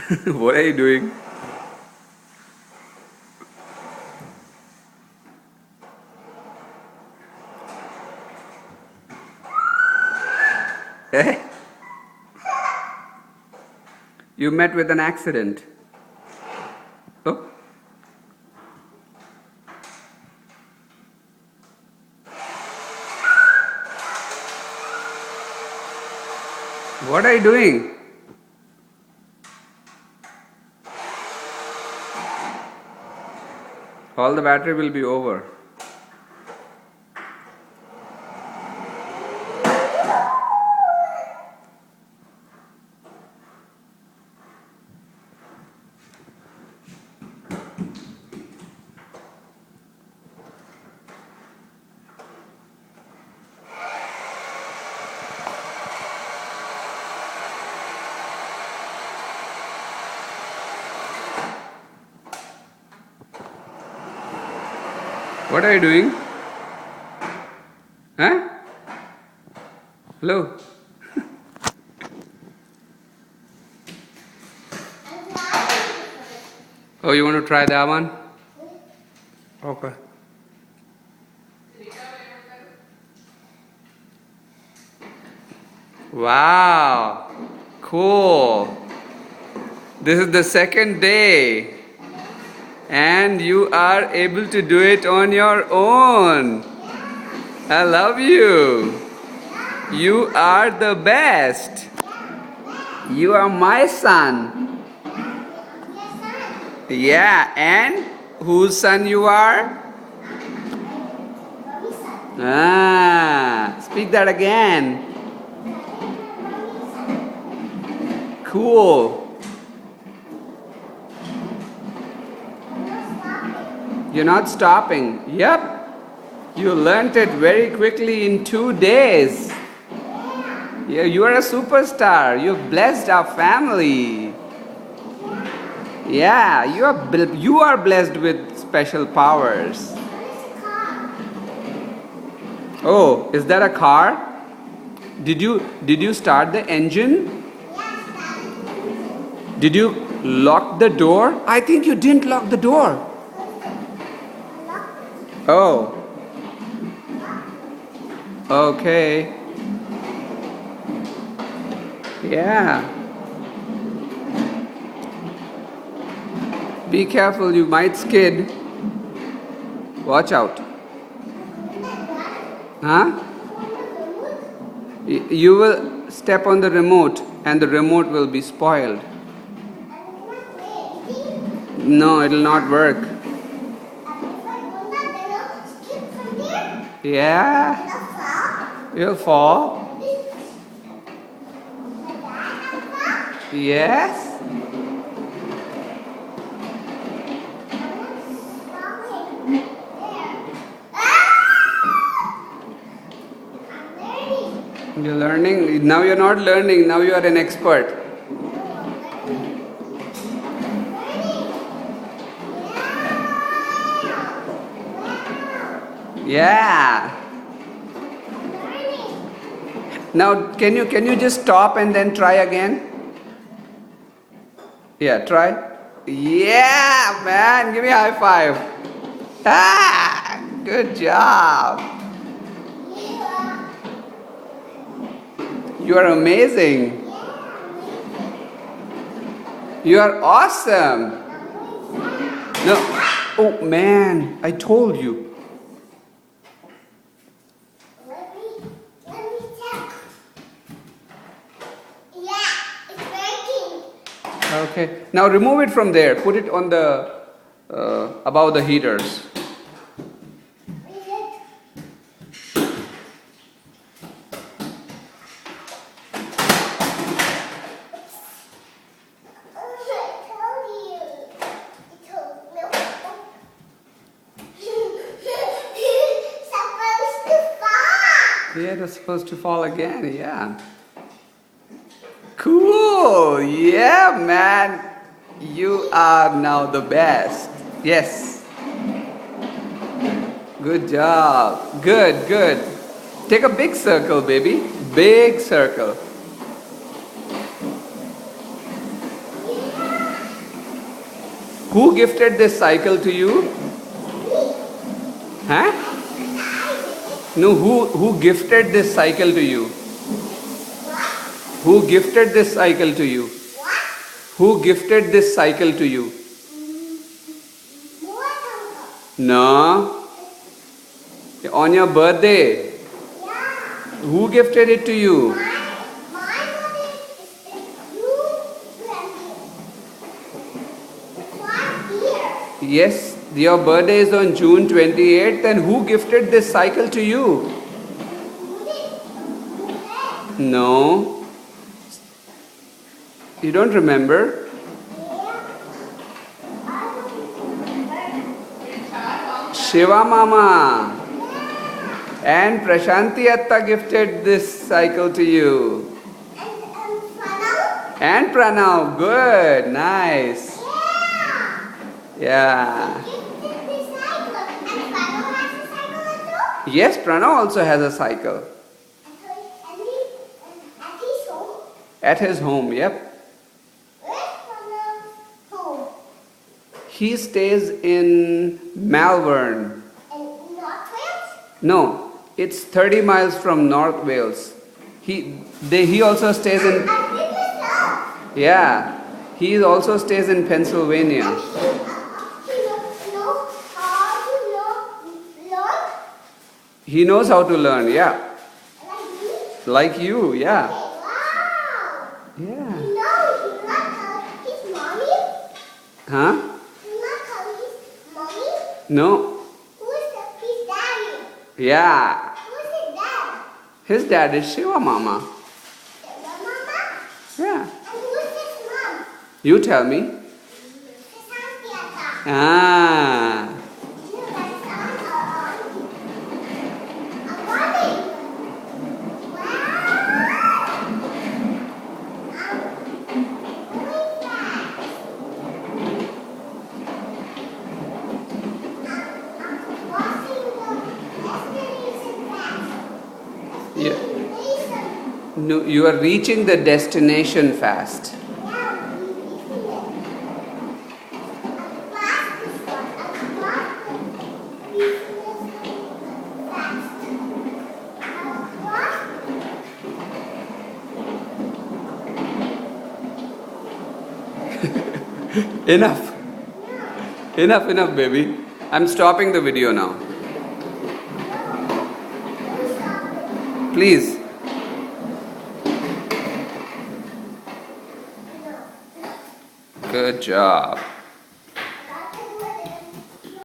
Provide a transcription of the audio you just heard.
What are you doing? Eh? You met with an accident. Oh. What are you doing? All the battery will be over. What are you doing? Huh? Hello? Oh, you want to try that one? Okay. Wow. Cool. This is the second day. And you are able to do it on your own. I love you. You are the best. You are my son. Yeah, and whose son you are? Ah, speak that again. Cool. You're not stopping. Yep. You learnt it very quickly in 2 days. Yeah, you are a superstar. You've blessed our family. Yeah, you are blessed with special powers. Oh, is that a car? Did you start the engine? Did you lock the door? I think you didn't lock the door. Oh. Okay. Yeah. Be careful, you might skid. Watch out. Huh? You will step on the remote and the remote will be spoiled. No, it will not work. Yeah. You'll fall. Yes. You're learning. Now you're not learning. Now you are an expert. Yeah. Now can you just stop and then try again? Yeah, try. Yeah, man. Give me a high five. Ah, good job. You are amazing. You are awesome. No. Oh man, I told you. Let me check. Yeah, it's working. Okay. Now remove it from there. Put it on the above the heaters. Yeah, they're supposed to fall again. Yeah. Cool. Yeah, man. You are now the best. Yes. Good job. Good, good. Take a big circle, baby. Big circle. Yeah. Who gifted this cycle to you? Huh? No, who gifted this cycle to you? Who gifted this cycle to you? Who gifted this cycle to you? No. On your birthday. Who gifted it to you? Yes, your birthday is on June 28th, and who gifted this cycle to you? No. You don't remember? Shiva Mama and Prashanti Atta gifted this cycle to you. And Pranav, good, nice. Yeah. Yes, Pranav also has a cycle. At his home, yep. He stays in Malvern. No, it's 30 miles from North Wales. He also stays in. Yeah, he also stays in Pennsylvania. He knows how to learn, yeah. Like you, yeah. Yeah. Huh? No. His daddy? Yeah. Who's his dad? His dad is Shiva Mama. Shiva Mama? Yeah. And who's his mom? You tell me. Prashanti Atta. Ah. No, that sounds a bunny. Wow. Going fast. Yeah. No, you are reaching the destination fast. Enough. Enough, baby. I'm stopping the video now. Please. Good job.